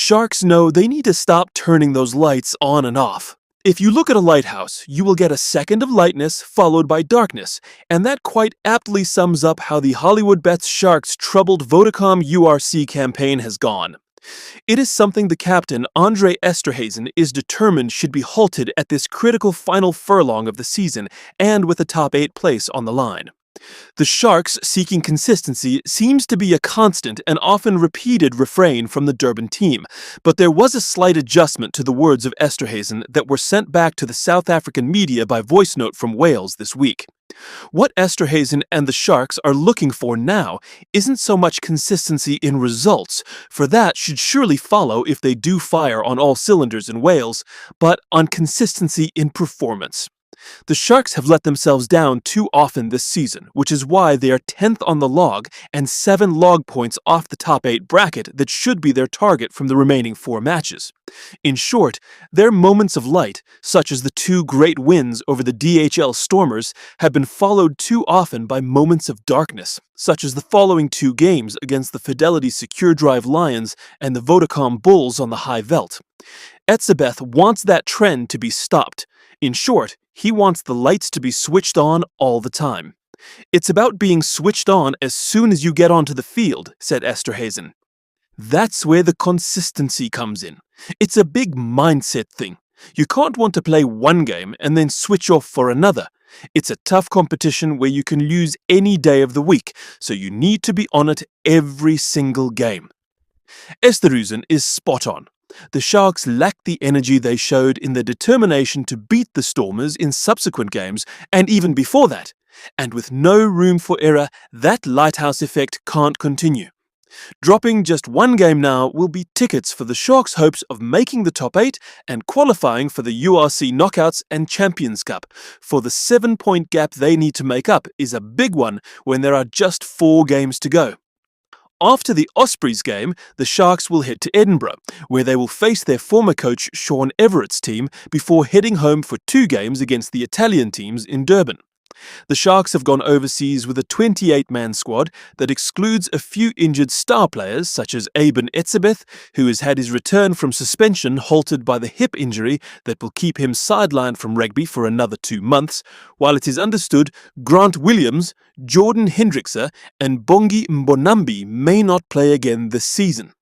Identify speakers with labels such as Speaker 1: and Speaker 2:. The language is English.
Speaker 1: Sharks know they need to stop turning those lights on and off. If you look at a lighthouse, you will get a second of lightness followed by darkness, and that quite aptly sums up how the Hollywood Bets Sharks' troubled Vodacom URC campaign has gone. It is something the captain, Andre Esterhazen, is determined should be halted at this critical final furlong of the season and with a top 8 place on the line. The Sharks seeking consistency seems to be a constant and often repeated refrain from the Durban team, but there was a slight adjustment to the words of Esterhazen that were sent back to the South African media by voice note from Wales this week. What Esterhazen and the Sharks are looking for now isn't so much consistency in results, for that should surely follow if they do fire on all cylinders in Wales, but on consistency in performance. The Sharks have let themselves down too often this season, which is why they are 10th on the log and 7 log points off the top 8 bracket that should be their target from the remaining 4 matches. In short, their moments of light, such as the 2 great wins over the DHL Stormers, have been followed too often by moments of darkness, such as the following 2 games against the Fidelity Secure Drive Lions and the Vodacom Bulls on the High Veld. Etzebeth wants that trend to be stopped. In short, he wants the lights to be switched on all the time. It's about being switched on as soon as you get onto the field, said Esterhazen. That's where the consistency comes in. It's a big mindset thing. You can't want to play one game and then switch off for another. It's a tough competition where you can lose any day of the week, so you need to be on it every single game. Esterhuizen is spot on. The Sharks lacked the energy they showed in their determination to beat the Stormers in subsequent games, and even before that. And with no room for error, that lighthouse effect can't continue. Dropping just one game now will be tickets for the Sharks' hopes of making the top 8 and qualifying for the URC Knockouts and Champions Cup, for the 7-point gap they need to make up is a big one when there are just 4 games to go. After the Ospreys game, the Sharks will head to Edinburgh, where they will face their former coach Sean Everett's team before heading home for 2 games against the Italian teams in Durban. The Sharks have gone overseas with a 28-man squad that excludes a few injured star players such as Aben Etzebeth, who has had his return from suspension halted by the hip injury that will keep him sidelined from rugby for another 2 months, while it is understood Grant Williams, Jordan Hendrickse and Bongi Mbonambi may not play again this season.